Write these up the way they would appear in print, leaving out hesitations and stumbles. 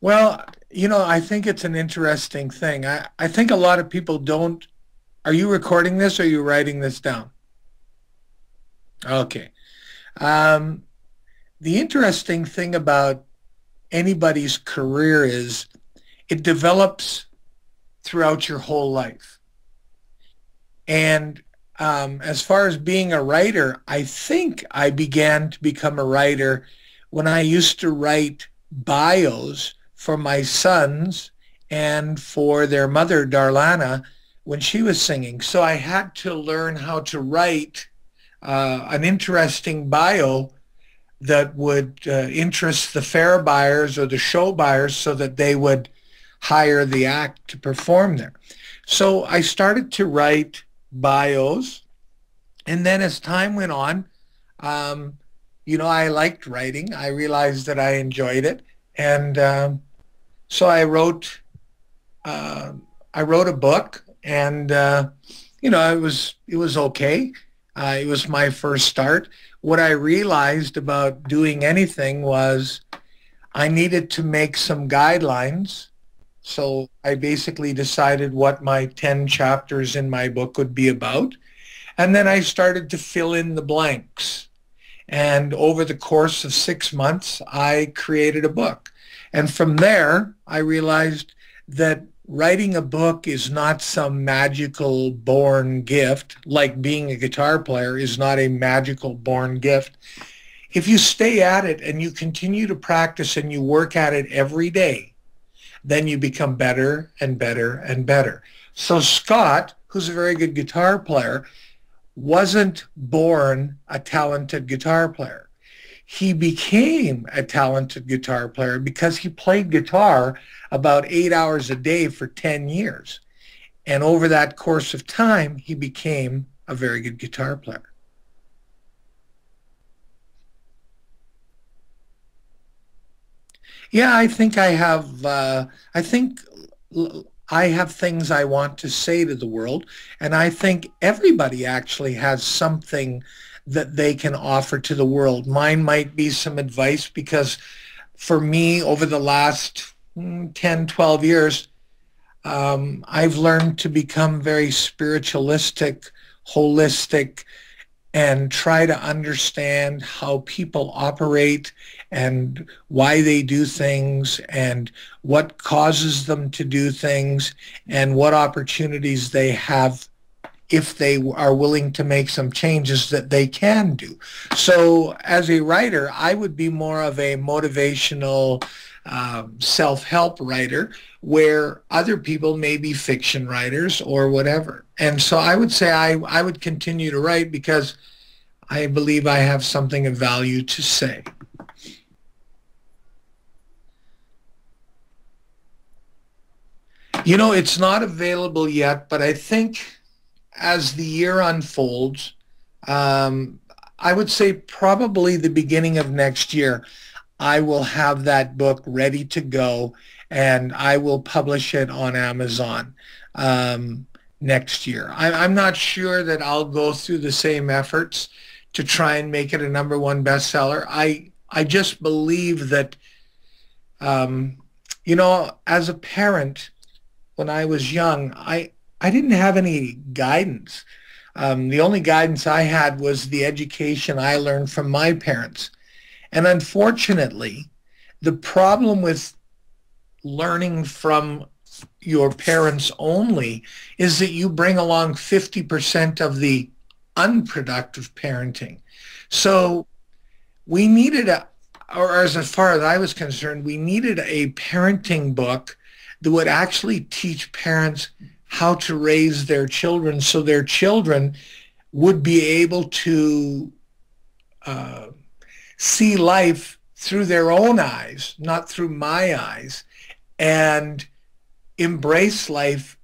Well, I think it's an interesting thing. I think a lot of people don't. Are you recording this or are you writing this down? Okay. Um, the interesting thing about anybody's career is it develops throughout your whole life. And as far as being a writer, I think I began to become a writer when I used to write bios for my sons and for their mother, Darlana, when she was singing. So I had to learn how to write an interesting bio that would interest the fair buyers or the show buyers so that they would hire the act to perform there. So I started to write bios. And then as time went on, um, I liked writing. I realized that I enjoyed it. And so uh, I wrote a book and, it was okay. It was my first start. What I realized about doing anything was I needed to make some guidelines. So I basically decided what my 10 chapters in my book would be about. And then I started to fill in the blanks. And over the course of 6 months, I created a book. And from there, I realized that writing a book is not some magical born gift, like being a guitar player is not a magical born gift. If you stay at it and you continue to practice and you work at it every day, then you become better and better and better. So Scott, who's a very good guitar player, wasn't born a talented guitar player. He became a talented guitar player because he played guitar about 8 hours a day for 10 years. And over that course of time, he became a very good guitar player. Yeah, I think I have things I want to say to the world. And I think everybody actually has something that they can offer to the world. Mine might be some advice because for me, over the last 10, 12 years, I've learned to become very spiritualistic, holistic, and try to understand how people operate and why they do things and what causes them to do things and what opportunities they have if they are willing to make some changes that they can do. So as a writer, I would be more of a motivational self-help writer where other people may be fiction writers or whatever. And so I would say I would continue to write because I believe I have something of value to say. It's not available yet, but I think as the year unfolds, um, I would say probably the beginning of next year, I will have that book ready to go and I will publish it on Amazon next year. I'm not sure that I'll go through the same efforts to try and make it a number one bestseller. I just believe that, um, as a parent, when I was young, I didn't have any guidance. The only guidance I had was the education I learned from my parents. And unfortunately, the problem with learning from your parents only is that you bring along 50% of the unproductive parenting. So we needed or as far as I was concerned, we needed a parenting book that would actually teach parents how to raise their children so their children would be able to uh, see life through their own eyes, not through my eyes, and embrace life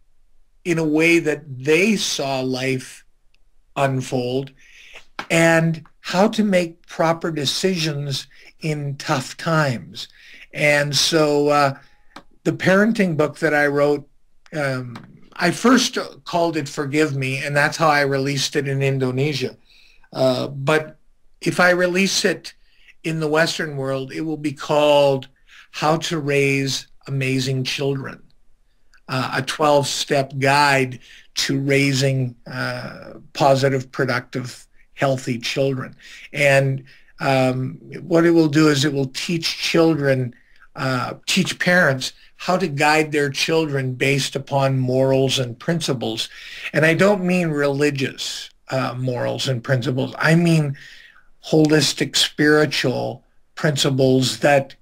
in a way that they saw life unfold and how to make proper decisions in tough times. And so the parenting book that I wrote, I first called it Forgive Me, and that's how I released it in Indonesia. But if I release it in the Western world, it will be called How to Raise Amazing Children, a 12-step guide to raising positive, productive, healthy children. And what it will do is it will teach children, teach parents how to guide their children based upon morals and principles. And I don't mean religious morals and principles. I mean holistic spiritual principles that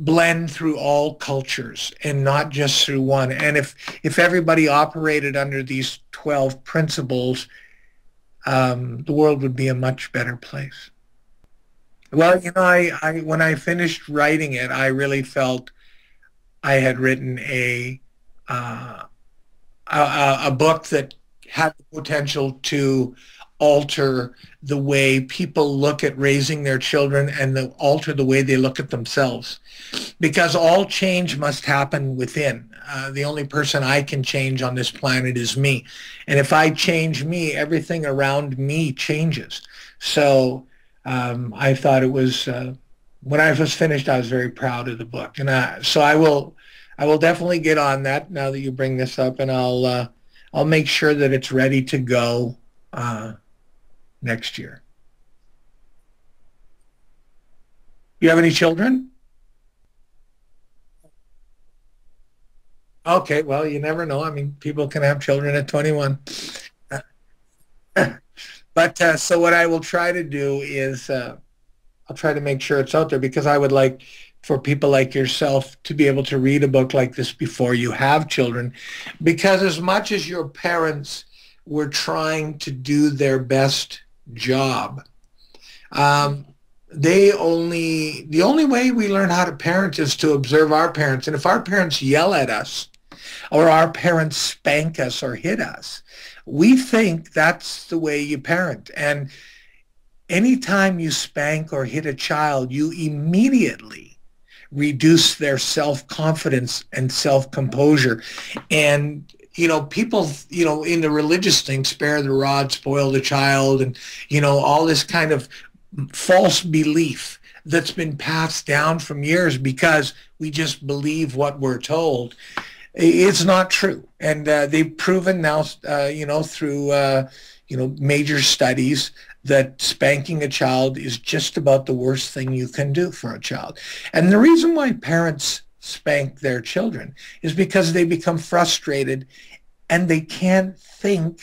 blend through all cultures and not just through one. And if everybody operated under these 12 principles, the world would be a much better place. Well, you know, I when I finished writing it, I really felt I had written uh, a book that had the potential to alter the way people look at raising their children and alter the way they look at themselves. Because all change must happen within. The only person I can change on this planet is me. And if I change me, everything around me changes. So I thought it was, when I was finished, I was very proud of the book. And so I will definitely get on that now that you bring this up, and I'll make sure that it's ready to go next year. You have any children? Okay, well, you never know. I mean, people can have children at 21. But so what I will try to do is I'll try to make sure it's out there, because I would like for people like yourself to be able to read a book like this before you have children. Because as much as your parents were trying to do their best job, the only way we learn how to parent is to observe our parents. And if our parents yell at us, or our parents spank us or hit us, we think that's the way you parent. And anytime you spank or hit a child, you immediately reduce their self-confidence and self-composure. And, you know, people, you know, in the religious thing, spare the rod, spoil the child, and, you know, all this kind of false belief that's been passed down from years because we just believe what we're told. It's not true. And they've proven now, you know, through, you know, major studies that spanking a child is just about the worst thing you can do for a child. And the reason why parents spank their children is because they become frustrated and they can't think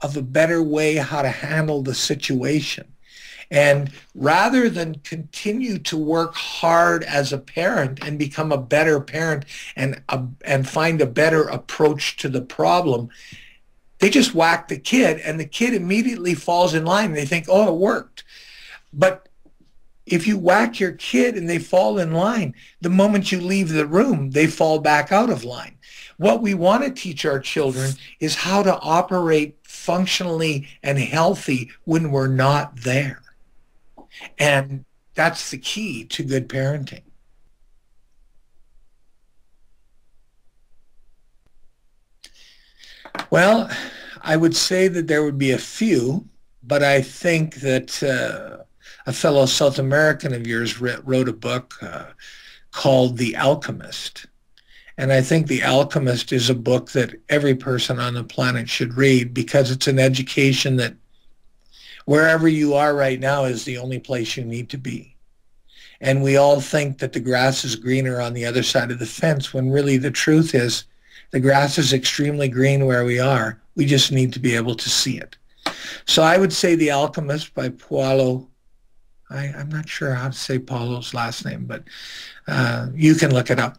of a better way how to handle the situation. And rather than continue to work hard as a parent and become a better parent and find a better approach to the problem, they just whack the kid, and the kid immediately falls in line. And they think, oh, it worked. But if you whack your kid and they fall in line, the moment you leave the room, they fall back out of line. What we want to teach our children is how to operate functionally and healthy when we're not there. And that's the key to good parenting. Well, I would say that there would be a few, but I think that a fellow South American of yours wrote a book called The Alchemist. And I think The Alchemist is a book that every person on the planet should read, because it's an education that wherever you are right now is the only place you need to be. And we all think that the grass is greener on the other side of the fence, when really the truth is the grass is extremely green where we are. We just need to be able to see it. So I would say The Alchemist by Paulo. I'm not sure how to say Paulo's last name, but you can look it up.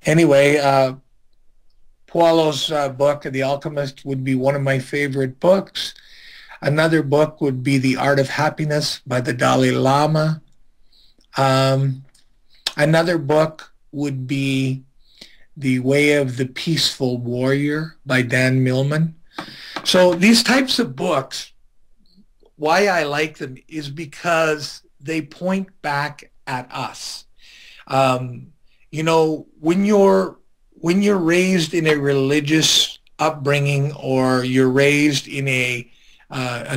Anyway, Paulo's book, The Alchemist, would be one of my favorite books. Another book would be The Art of Happiness by the Dalai Lama. Another book would be The Way of the Peaceful Warrior by Dan Millman. So these types of books, why I like them is because they point back at us. You know, when you're raised in a religious upbringing, or you're raised in a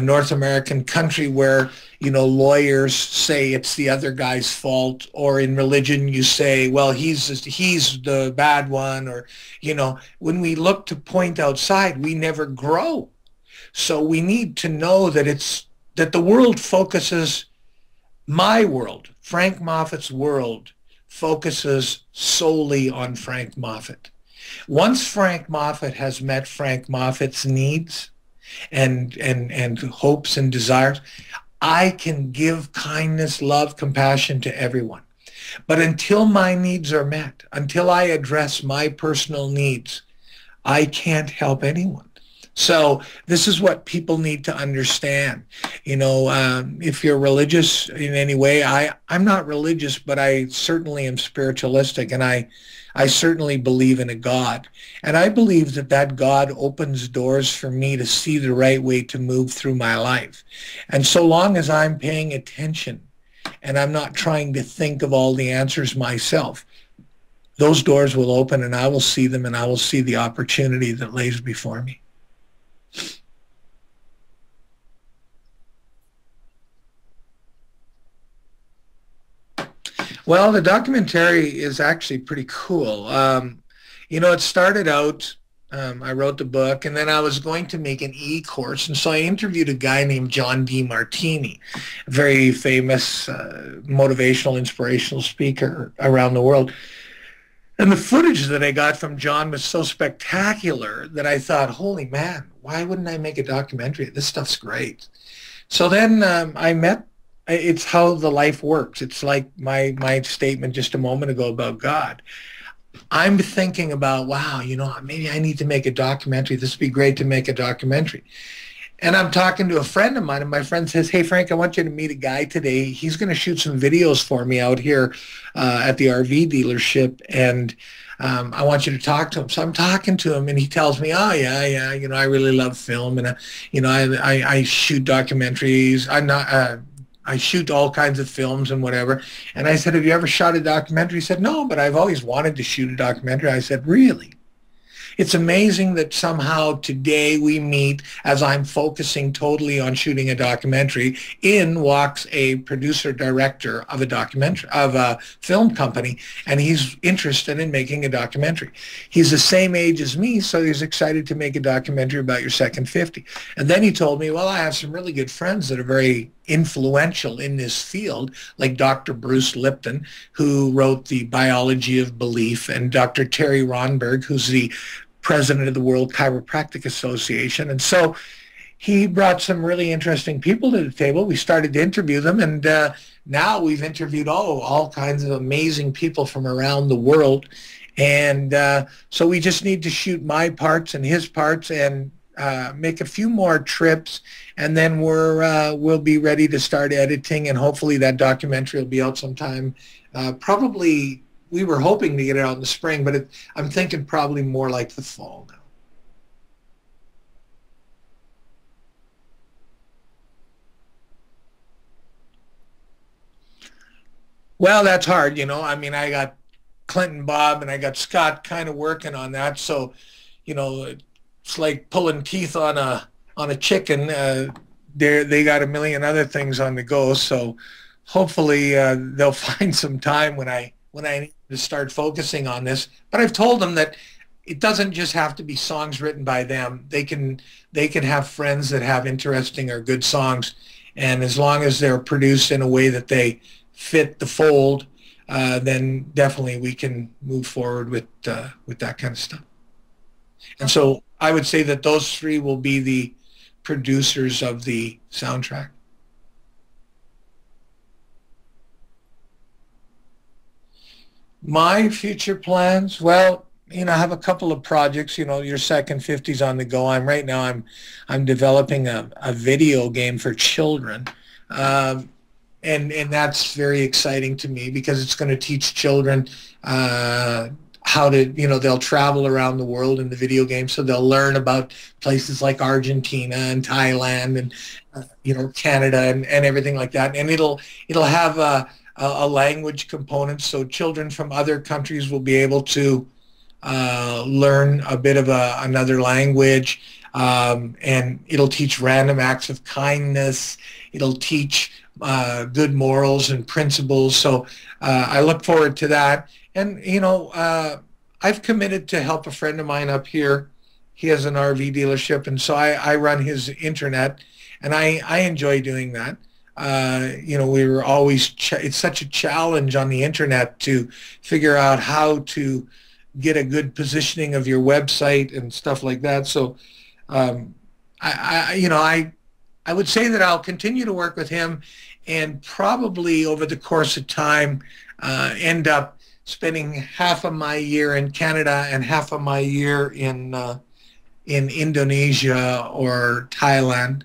North American country where, lawyers say it's the other guy's fault, or in religion you say, well, he's the bad one, or, when we look to point outside, we never grow. So we need to know that the world focuses, my world, Frank Moffatt's world, focuses solely on Frank Moffatt. Once Frank Moffatt has met Frank Moffat's needs and hopes and desires, I can give kindness, love, compassion to everyone. But until my needs are met, until I address my personal needs, I can't help anyone. So this is what people need to understand. If you're religious in any way, I'm not religious, but I certainly am spiritualistic, and I certainly believe in a God. And I believe that God opens doors for me to see the right way to move through my life. And so long as I'm paying attention and I'm not trying to think of all the answers myself, those doors will open, and I will see them, and I will see the opportunity that lays before me. Well, the documentary is actually pretty cool. It started out, I wrote the book, and then I was going to make an e-course. And so I interviewed a guy named John D. Martini, a very famous motivational, inspirational speaker around the world. And the footage that I got from John was so spectacular that I thought, holy man, why wouldn't I make a documentary? This stuff's great. So then it's how the life works. It's like my statement just a moment ago about God. I'm thinking about, wow, maybe I need to make a documentary. This would be great to make a documentary. And I'm talking to a friend of mine, and my friend says, hey, Frank, I want you to meet a guy today. He's going to shoot some videos for me out here at the RV dealership, and I want you to talk to him. So I'm talking to him, and he tells me, oh, yeah, I really love film, and, I shoot documentaries. I shoot all kinds of films and whatever. And I said, have you ever shot a documentary? He said, no, but I've always wanted to shoot a documentary. I said, really? It's amazing that somehow today we meet as I'm focusing totally on shooting a documentary. In walks a producer director of a documentary, of a film company, and he's interested in making a documentary. He's the same age as me, so he's excited to make a documentary about your second 50. And then he told me, well, I have some really good friends that are very influential in this field, like Dr. Bruce Lipton, who wrote The Biology of Belief, and Dr. Terry Ronberg, who's the president of the World Chiropractic Association. And so he brought some really interesting people to the table. We started to interview them, and now we've interviewed all kinds of amazing people from around the world. And so we just need to shoot my parts and his parts and make a few more trips, and then we'll be ready to start editing, and hopefully that documentary will be out sometime. Probably, we were hoping to get it out in the spring, but I'm thinking probably more like the fall now. Well, that's hard, I mean, I got Clinton Bob and I got Scott kind of working on that, so it's like pulling teeth on a chicken. They got a million other things on the go, so hopefully they'll find some time when I need to start focusing on this. But I've told them that it doesn't just have to be songs written by them. They can have friends that have interesting or good songs, and as long as they're produced in a way that they fit the fold, then definitely we can move forward with that kind of stuff. And so I would say that those three will be the producers of the soundtrack. My future plans, well, I have a couple of projects, your second 50's on the go. I'm developing a video game for children. And that's very exciting to me because it's going to teach children how to, they'll travel around the world in the video game, so they'll learn about places like Argentina and Thailand and, Canada and everything like that. And it'll have a language component, so children from other countries will be able to learn a bit of another language, and it'll teach random acts of kindness. It'll teach good morals and principles. So I look forward to that. And, I've committed to help a friend of mine up here. He has an RV dealership, and so I run his internet, and I enjoy doing that. We were always, it's such a challenge on the internet to figure out how to get a good positioning of your website and stuff like that. So I would say that I'll continue to work with him, and probably over the course of time end up spending half of my year in Canada and half of my year in Indonesia or Thailand.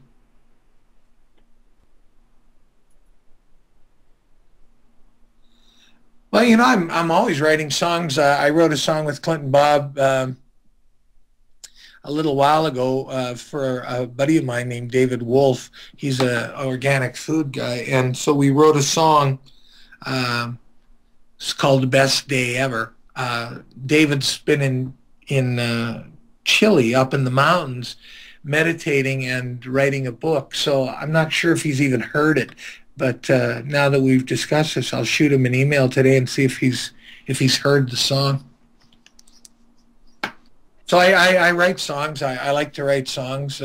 Well, I'm always writing songs. I wrote a song with Clinton Bob a little while ago for a buddy of mine named David Wolf. He's an organic food guy, and so we wrote a song. It's called "The Best Day Ever." David's been in Chile, up in the mountains, meditating and writing a book. So I'm not sure if he's even heard it. But now that we've discussed this, I'll shoot him an email today and see if he's heard the song. So I write songs. I like to write songs.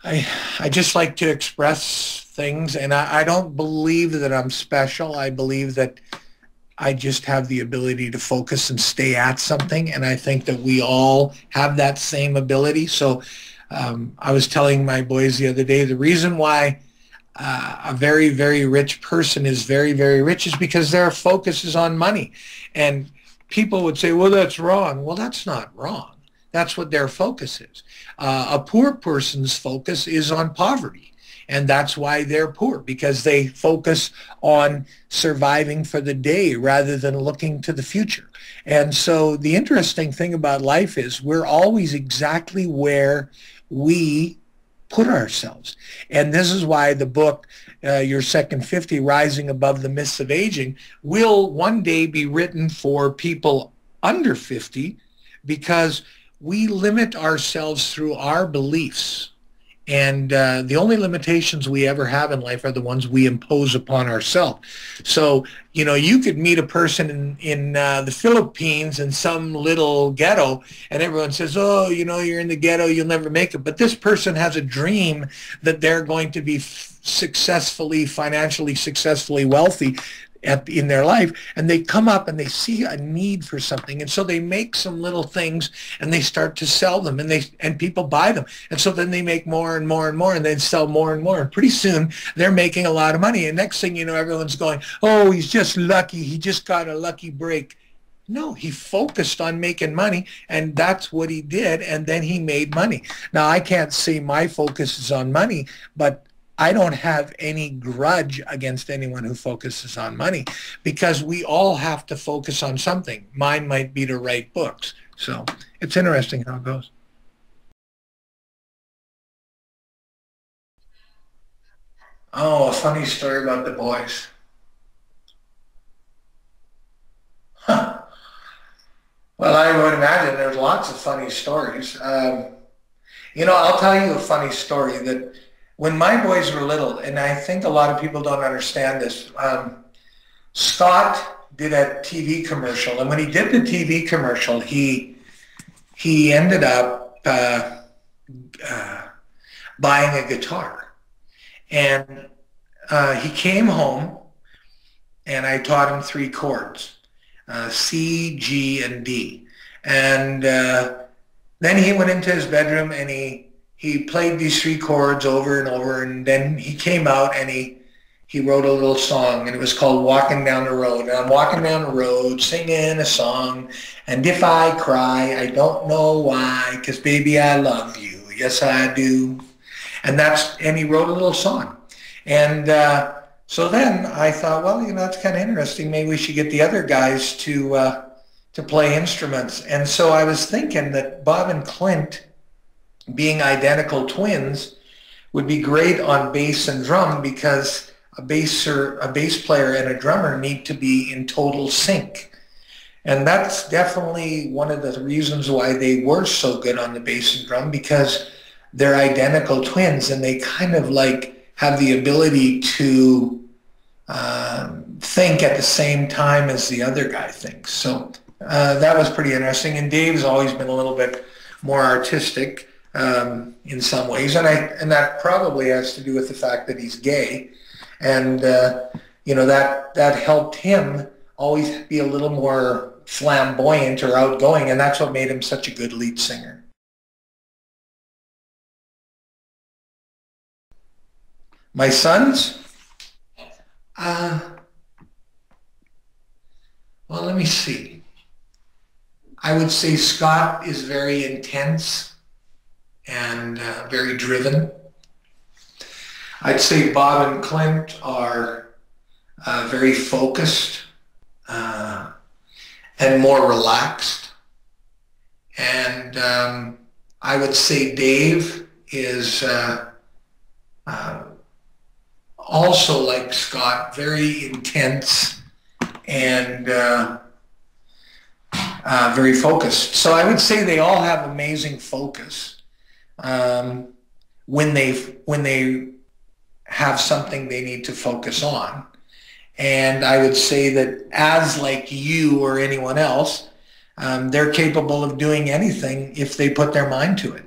I just like to express things, and I don't believe that I'm special. I believe that I just have the ability to focus and stay at something, and I think that we all have that same ability. So I was telling my boys the other day, the reason why a very, very rich person is very, very rich is because their focus is on money. And people would say, well, that's wrong. Well, that's not wrong. That's what their focus is. A poor person's focus is on poverty. And that's why they're poor, because they focus on surviving for the day rather than looking to the future. And so the interesting thing about life is we're always exactly where we put ourselves. And this is why the book, Your Second 50, Rising Above the Myths of Aging, will one day be written for people under 50, because we limit ourselves through our beliefs. And the only limitations we ever have in life are the ones we impose upon ourselves. So, you could meet a person in the Philippines in some little ghetto, and everyone says, oh, you're in the ghetto, you'll never make it. But this person has a dream that they're going to be financially successfully wealthy in their life, and they come up and they see a need for something, and so they make some little things and they start to sell them, and people buy them, and so then they make more and more and more, and then sell more and more, and pretty soon they're making a lot of money, and next thing you know, everyone's going, oh, he's just lucky, he just got a lucky break. No, he focused on making money, and that's what he did, and then he made money. Now, I can't say my focus is on money, but I don't have any grudge against anyone who focuses on money, because we all have to focus on something. Mine might be to write books. So it's interesting how it goes. Oh, a funny story about the boys. Huh. Well, I would imagine there's lots of funny stories. I'll tell you a funny story that when my boys were little, and I think a lot of people don't understand this, Scott did a TV commercial, and when he did the TV commercial, he ended up buying a guitar, and he came home, and I taught him three chords, C, G, and D, and then he went into his bedroom and he played these three chords over and over, and then he came out and he wrote a little song, and it was called Walking Down the Road. And I'm walking down the road singing a song, and if I cry, I don't know why, 'cause baby, I love you. Yes, I do. And he wrote a little song. And so then I thought, well, that's kind of interesting. Maybe we should get the other guys to play instruments. And so I was thinking that Bob and Clint, being identical twins, would be great on bass and drum, because a bass player and a drummer need to be in total sync. And that's definitely one of the reasons why they were so good on the bass and drum, because they're identical twins, and they kind of like have the ability to think at the same time as the other guy thinks. So that was pretty interesting. And Dave's always been a little bit more artistic in some ways, and that probably has to do with the fact that he's gay, and that helped him always be a little more flamboyant or outgoing, and that's what made him such a good lead singer. My sons? Well, let me see. I would say Scott is very intense and very driven. I'd say Bob and Clint are very focused and more relaxed. And I would say Dave is also, like Scott, very intense and very focused. So I would say they all have amazing focus when they have something they need to focus on. And I would say that as like you or anyone else, they're capable of doing anything if they put their mind to it.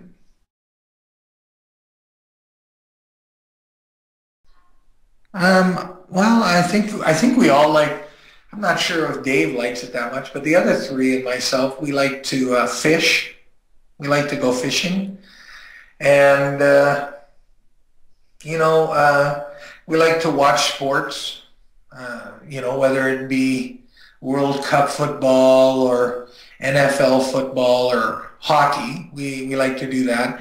Well, I think we all like, I'm not sure if Dave likes it that much, but the other three and myself, we like to fish. We like to go fishing. And, we like to watch sports, whether it be World Cup football or NFL football or hockey. We like to do that.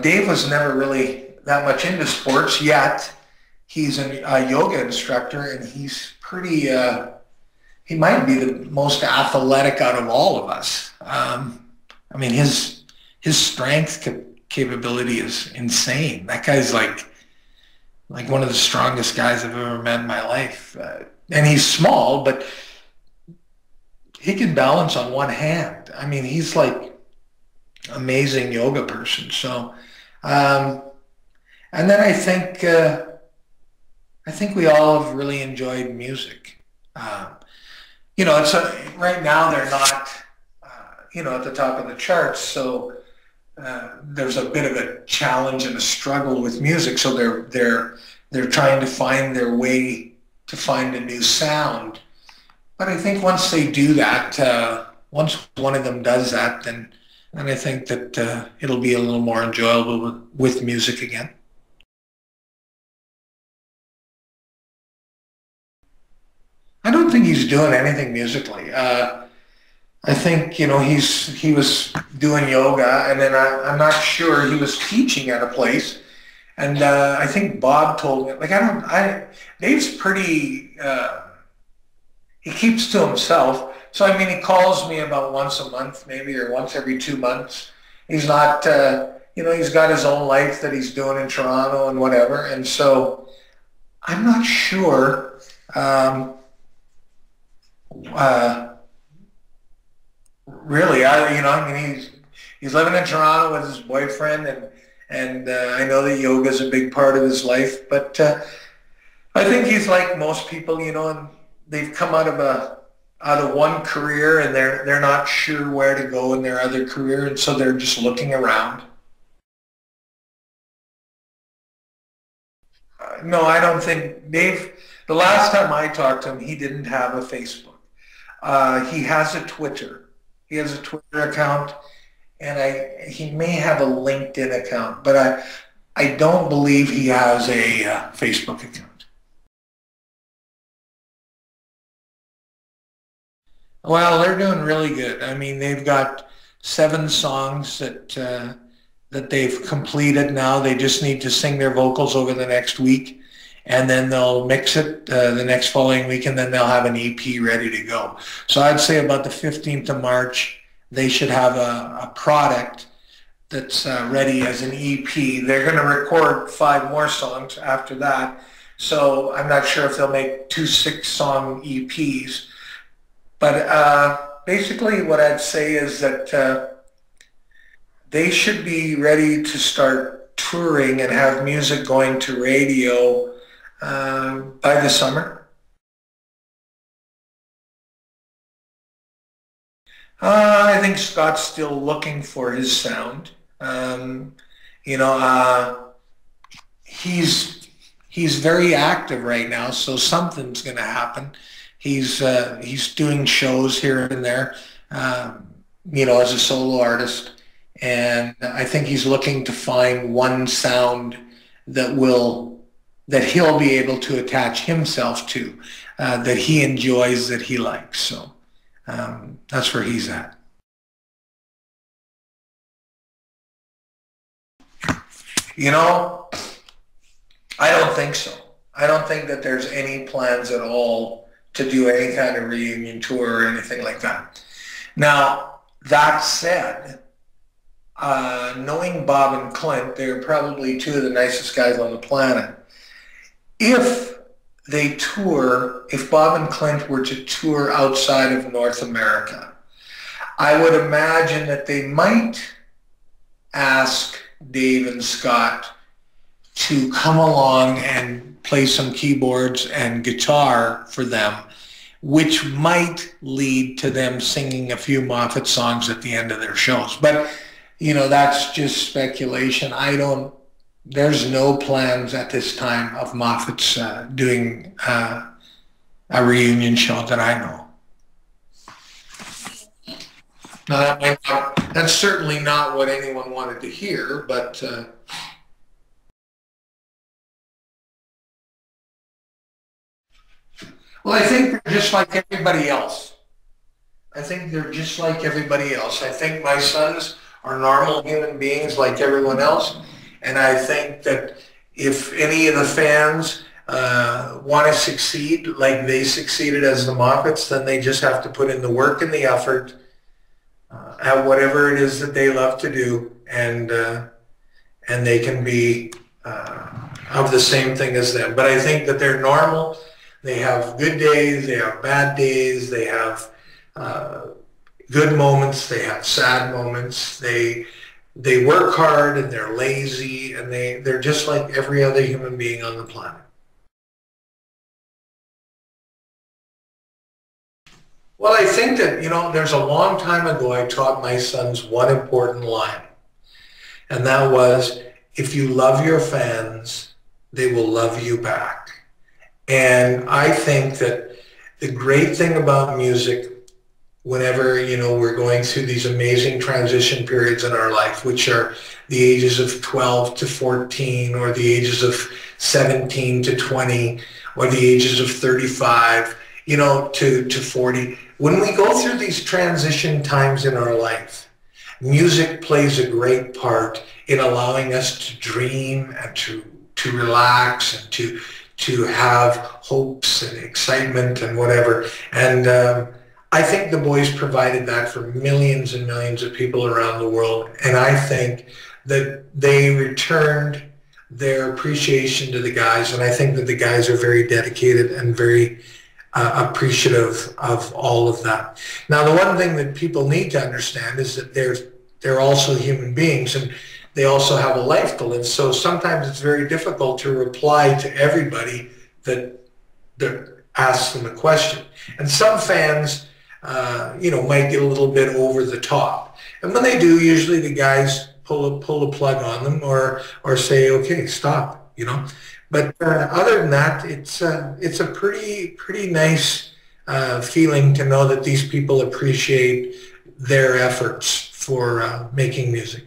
Dave was never really that much into sports yet. He's a yoga instructor, and he's pretty, he might be the most athletic out of all of us. His strength capability is insane. That guy's like one of the strongest guys I've ever met in my life. And he's small, but he can balance on one hand. I mean, he's like amazing yoga person. So, and then I think we all have really enjoyed music. It's right now they're not, at the top of the charts. So there's a bit of a challenge and a struggle with music. So they're trying to find their way to find a new sound. But I think once they do that, once one of them does that, then I think that it'll be a little more enjoyable with music again. I don't think he's doing anything musically. I think, he was doing yoga, and then I'm not sure, he was teaching at a place. And I think Bob told me, Dave's pretty, he keeps to himself. So, he calls me about once a month maybe, or once every 2 months. He's not, he's got his own life that he's doing in Toronto and whatever. And so I'm not sure. Really, he's living in Toronto with his boyfriend, and I know that yoga is a big part of his life. But I think he's like most people, and they've come out of one career, and they're not sure where to go in their other career, and so they're just looking around. No, I don't think Dave. The last time I talked to him, he didn't have a Facebook. He has a Twitter. He has a Twitter account, and he may have a LinkedIn account, but I don't believe he has a Facebook account. Well, they're doing really good. They've got 7 songs that they've completed now. They just need to sing their vocals over the next week, and then they'll mix it the next following week, and then they'll have an EP ready to go. So I'd say about the 15th of March, they should have a product that's ready as an EP. They're going to record 5 more songs after that. So I'm not sure if they'll make 2 6-song EPs. But basically what I'd say is that they should be ready to start touring and have music going to radio by the summer. I think Scott's still looking for his sound. You know, he's very active right now, so something's going to happen. He's doing shows here and there, you know, as a solo artist, and I think he's looking to find one sound that he'll be able to attach himself to, that he enjoys, that he likes. So that's where he's at. You know, I don't think so. I don't think that there's any plans at all to do any kind of reunion tour or anything like that. Now, that said, knowing Bob and Clint, they're probably two of the nicest guys on the planet. If they tour, if Bob and Clint were to tour outside of North America, I would imagine that they might ask Dave and Scott to come along and play some keyboards and guitar for them, which might lead to them singing a few Moffat songs at the end of their shows. But, you know, that's just speculation. There's no plans at this time of Moffatts doing a reunion show that I know. Now, that's certainly not what anyone wanted to hear, but well, I think they're just like everybody else. I think they're just like everybody else. I think my sons are normal human beings like everyone else, and I think that if any of the fans want to succeed like they succeeded as the Moffatts, then they just have to put in the work and the effort at whatever it is that they love to do, and they can be of the same thing as them. But I think that they're normal. They have good days, they have bad days, they have good moments, they have sad moments. They work hard and they're lazy, and they're just like every other human being on the planet. Well, I think that, you know, there's a long time ago I taught my sons one important line, and that was, if you love your fans, they will love you back. And I think that the great thing about music, whenever, you know, we're going through these amazing transition periods in our life, which are the ages of 12 to 14, or the ages of 17 to 20, or the ages of 35, you know, to 40. When we go through these transition times in our life, music plays a great part in allowing us to dream and to relax and to have hopes and excitement and whatever. And I think the boys provided that for millions and millions of people around the world. And I think that they returned their appreciation to the guys. And I think that the guys are very dedicated and very appreciative of all of that. Now, the one thing that people need to understand is that they're also human beings, and they also have a life to live. So sometimes it's very difficult to reply to everybody that asks them a question. And some fans, you know, might get a little bit over the top. And when they do, usually the guys pull a plug on them, or say, okay, stop, you know. But other than that, it's a pretty nice feeling to know that these people appreciate their efforts for making music.